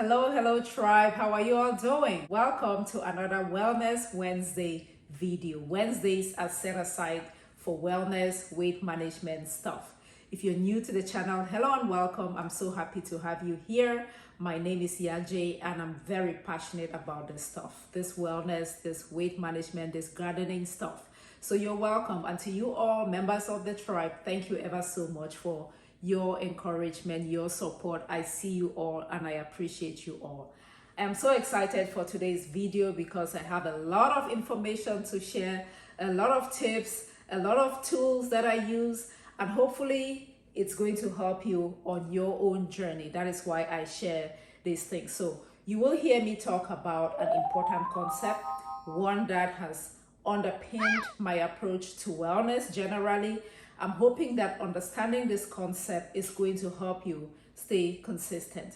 Hello tribe, how are you all doing? Welcome to another Wellness Wednesday video. Wednesdays are set aside for wellness, weight management stuff. If you're new to the channel, hello and welcome. I'm so happy to have you here. My name is Yaje and I'm very passionate about this stuff, this wellness, this weight management, this gardening stuff. So you're welcome. And to you all members of the tribe, thank you ever so much for your encouragement, your support. I see you all and I appreciate you all. I'm so excited for today's video because I have a lot of information to share, a lot of tips, a lot of tools that I use, and hopefully it's going to help you on your own journey. That is why I share these things. So you will hear me talk about an important concept, one that has underpinned my approach to wellness generally. I'm hoping that understanding this concept is going to help you stay consistent.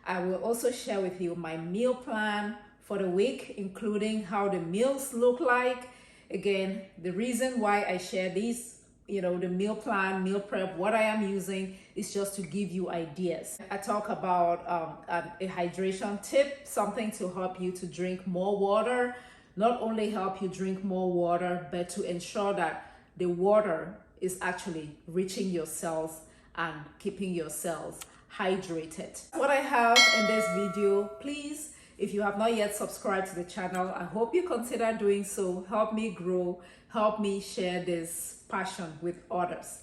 I will also share with you my meal plan for the week, including how the meals look like. Again, the reason why I share these, the meal plan, meal prep, what I am using is just to give you ideas. I talk about a hydration tip, something to help you to drink more water, not only help you drink more water, but to ensure that the water is actually reaching your cells and keeping your cells hydrated. What I have in this video, please, if you have not yet subscribed to the channel, I hope you consider doing so. Help me grow, help me share this passion with others.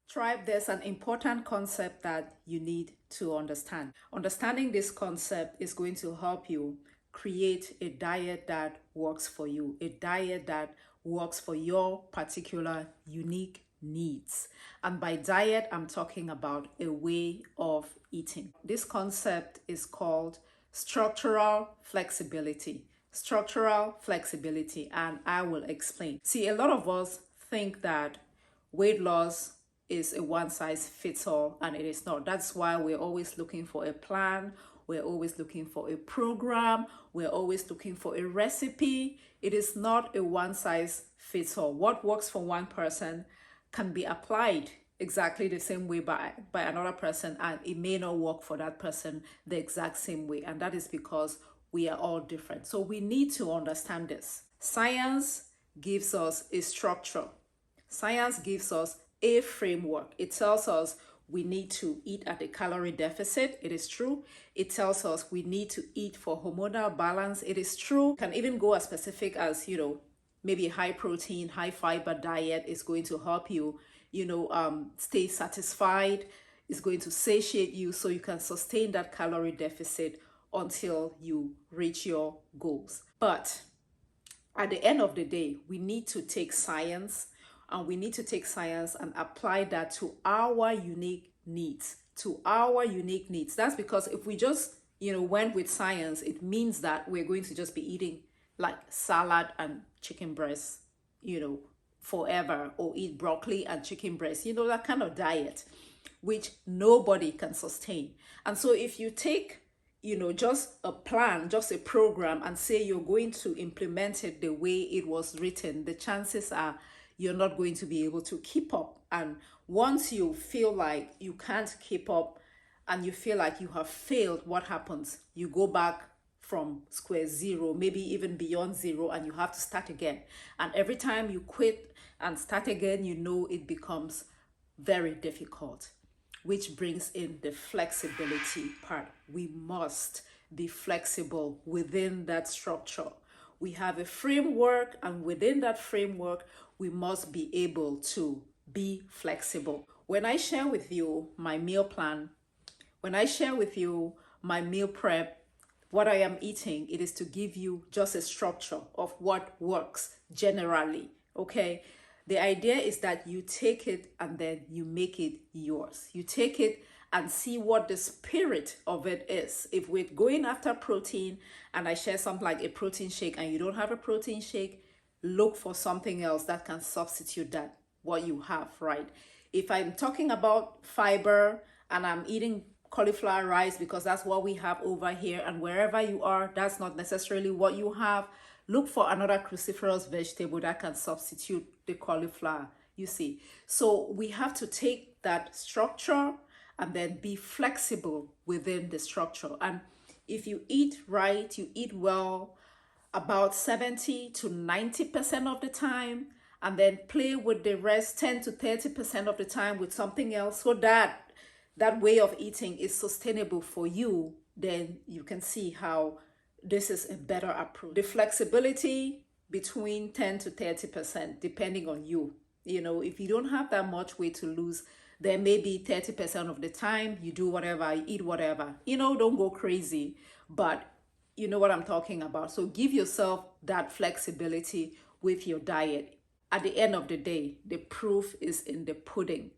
Tribe, there's an important concept that you need to understand. Understanding this concept is going to help you create a diet that works for you, a diet that works for your particular unique needs. And by diet, I'm talking about a way of eating. This concept is called structural flexibility. Structural flexibility, and I will explain. See, a lot of us think that weight loss is a one-size-fits-all, and it is not. That's why we're always looking for a plan, we're always looking for a program, we're always looking for a recipe. It is not a one-size-fits-all. What works for one person can be applied exactly the same way by another person, and it may not work for that person the exact same way, and that is because we are all different. So we need to understand this. Science gives us a structure. Science gives us a framework. It tells us we need to eat at a calorie deficit. It is true. It tells us we need to eat for hormonal balance. It is true. Can even go as specific as, maybe a high protein, high fiber diet is going to help you, stay satisfied. It's going to satiate you so you can sustain that calorie deficit until you reach your goals. But at the end of the day, we need to take science and apply that to our unique needs, That's because if we just, went with science, it means that we're going to just be eating like salad and chicken breast, forever, or eat broccoli and chicken breast, that kind of diet, which nobody can sustain. And so if you take just a plan, just a program, and say you're going to implement it the way it was written, the chances are you're not going to be able to keep up. And once you feel like you can't keep up and you feel like you have failed, what happens? You go back from square zero, maybe even beyond zero, and you have to start again. And every time you quit and start again, it becomes very difficult, which brings in the flexibility part. We must be flexible within that structure. We have a framework, and within that framework, we must be able to be flexible. When I share with you my meal plan, when I share with you my meal prep, what I am eating, it is to give you just a structure of what works generally, okay? The idea is that you take it and then you make it yours. You take it and see what the spirit of it is. If we're going after protein and I share something like a protein shake and you don't have a protein shake, look for something else that can substitute what you have, right? If I'm talking about fiber and I'm eating cauliflower rice because that's what we have over here, and wherever you are, that's not necessarily what you have. Look for another cruciferous vegetable that can substitute the cauliflower, you see. So we have to take that structure and then be flexible within the structure. And if you eat right, you eat well about 70 to 90% of the time, and then play with the rest 10 to 30% of the time with something else, so that that way of eating is sustainable for you, then you can see how this is a better approach. The flexibility between 10 to 30%, depending on you. You know, if you don't have that much weight to lose, then maybe 30% of the time you do whatever, you eat whatever. You know, don't go crazy, but you know what I'm talking about. So give yourself that flexibility with your diet. At the end of the day, the proof is in the pudding.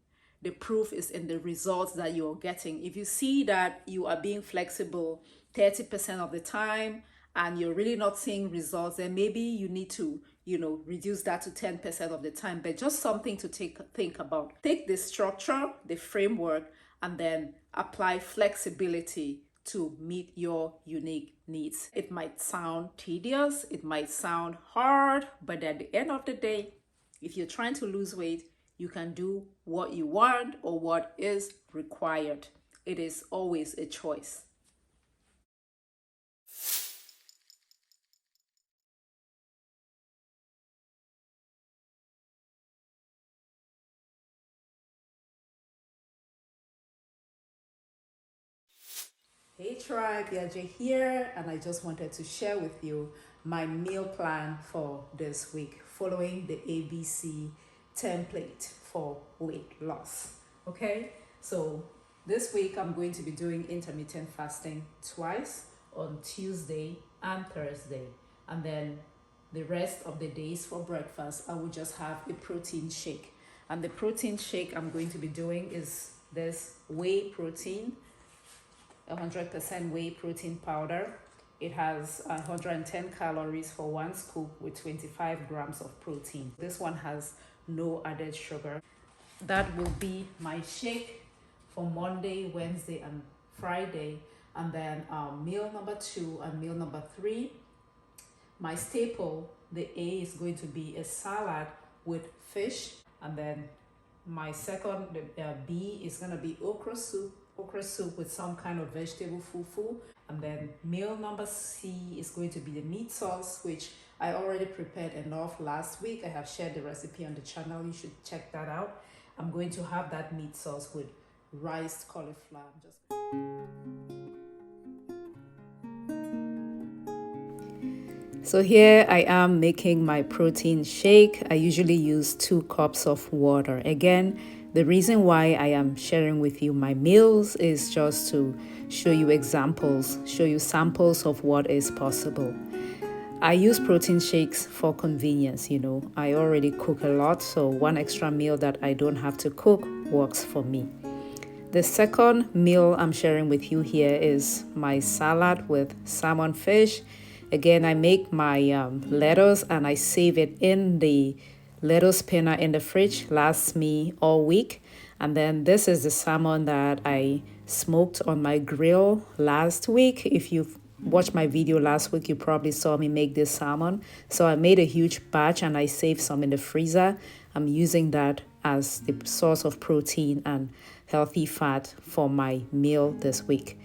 The proof is in the results that you're getting. If you see that you are being flexible 30% of the time and you're really not seeing results, then maybe you need to, you know, reduce that to 10% of the time. But just something to think about. Take the structure, the framework, and then apply flexibility to meet your unique needs. It might sound tedious, it might sound hard, but at the end of the day, if you're trying to lose weight, you can do what you want or what is required. It is always a choice. Hey tribe, Yaje here, and I just wanted to share with you my meal plan for this week, following the ABC template for weight loss. Okay, so this week I'm going to be doing intermittent fasting twice, on Tuesday and Thursday, and then the rest of the days for breakfast I will just have a protein shake. And the protein shake I'm going to be doing is this whey protein, 100% whey protein powder. It has 110 calories for one scoop with 25 grams of protein. This one has no added sugar. That will be my shake for Monday, Wednesday, and Friday. And then meal number 2 and meal number 3, my staple, the A, is going to be a salad with fish. And then my second, the B, is going to be okra soup with some kind of vegetable fufu. And then meal number C is going to be the meat sauce, which I already prepared enough last week. I have shared the recipe on the channel. You should check that out. I'm going to have that meat sauce with riced cauliflower. So here I am making my protein shake. I usually use 2 cups of water. Again, the reason why I am sharing with you my meals is just to show you examples, show you samples of what is possible. I use protein shakes for convenience, you know. I already cook a lot, so one extra meal that I don't have to cook works for me. The second meal I'm sharing with you here is my salad with salmon fish. Again, I make my lettuce and I save it in the lettuce spinner in the fridge. Lasts me all week. And then this is the salmon that I smoked on my grill last week. If you've watched my video last week, you probably saw me make this salmon. So I made a huge batch and I saved some in the freezer. I'm using that as the source of protein and healthy fat for my meal this week.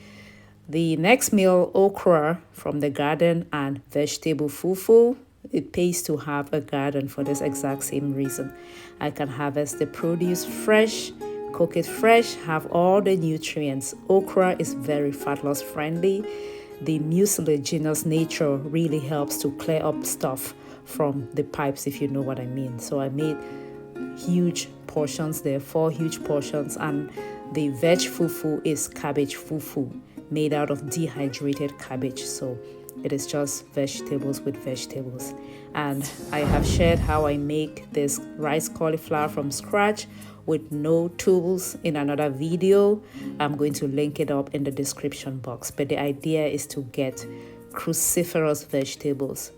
The next meal, okra from the garden and vegetable fufu. It pays to have a garden for this exact same reason. I can harvest the produce fresh, cook it fresh, have all the nutrients. Okra is very fat loss friendly. The mucilaginous nature really helps to clear up stuff from the pipes, if you know what I mean. So I made huge portions there, 4 huge portions, and the veg fufu is cabbage fufu made out of dehydrated cabbage. So it is just vegetables with vegetables. And I have shared how I make this rice cauliflower from scratch with no tools in another video. I'm going to link it up in the description box. But the idea is to get cruciferous vegetables.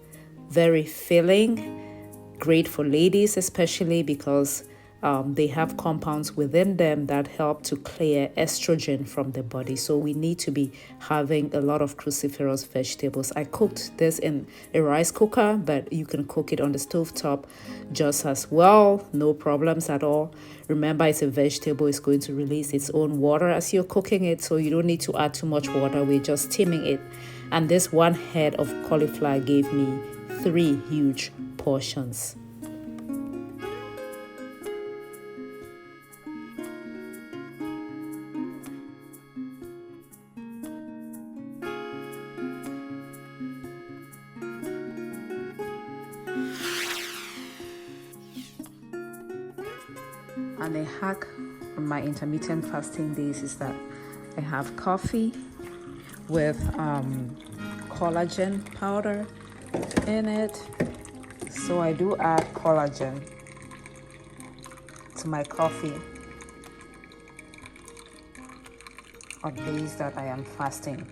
Very filling, great for ladies especially because they have compounds within them that help to clear estrogen from the body. So we need to be having a lot of cruciferous vegetables. I cooked this in a rice cooker, but you can cook it on the stovetop just as well. No problems at all. Remember, it's a vegetable. It's going to release its own water as you're cooking it, so you don't need to add too much water. We're just steaming it. And this one head of cauliflower gave me 3 huge portions. And a hack on my intermittent fasting days is that I have coffee with collagen powder in it. So I do add collagen to my coffee on days that I am fasting.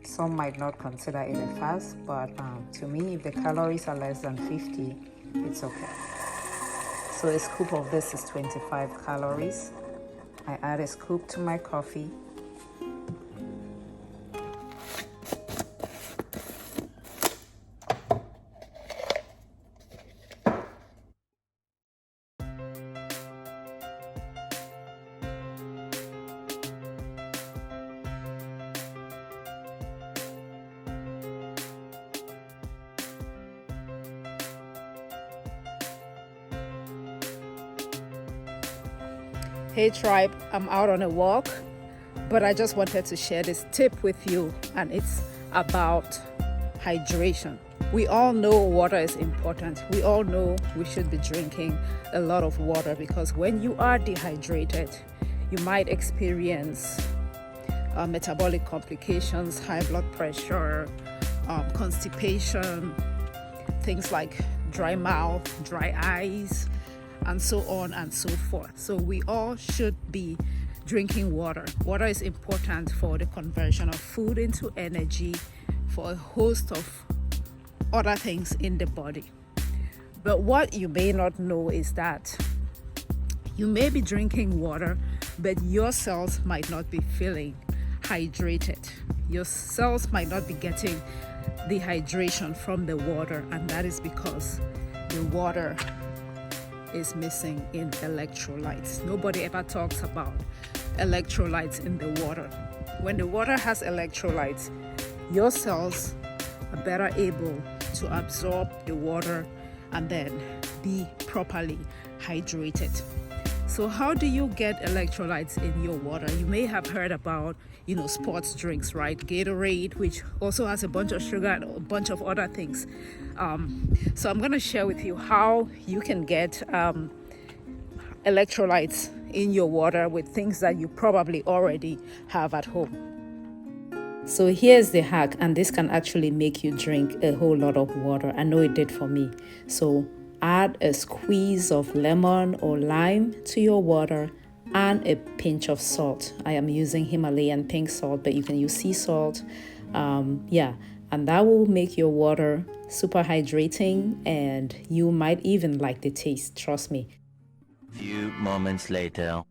Some might not consider it a fast, but to me, if the calories are less than 50, it's okay. So a scoop of this is 25 calories. I add a scoop to my coffee. Hey tribe, I'm out on a walk, but I just wanted to share this tip with you, and it's about hydration. We all know water is important. We all know we should be drinking a lot of water, because when you are dehydrated, you might experience metabolic complications, high blood pressure, constipation, things like dry mouth, dry eyes, and so on and so forth. So we all should be drinking water. Water is important for the conversion of food into energy, for a host of other things in the body. But what you may not know is that you may be drinking water, but your cells might not be feeling hydrated. Your cells might not be getting the hydration from the water, and that is because the water is missing in electrolytes. Nobody ever talks about electrolytes in the water. When the water has electrolytes, your cells are better able to absorb the water and then be properly hydrated. So how do you get electrolytes in your water? You may have heard about, sports drinks, right? Gatorade, which also has a bunch of sugar and a bunch of other things. So I'm going to share with you how you can get electrolytes in your water with things that you probably already have at home. So here's the hack, and this can actually make you drink a whole lot of water. I know it did for me. So add a squeeze of lemon or lime to your water and a pinch of salt. I am using Himalayan pink salt, but you can use sea salt. And that will make your water super hydrating, and you might even like the taste, trust me. Few moments later.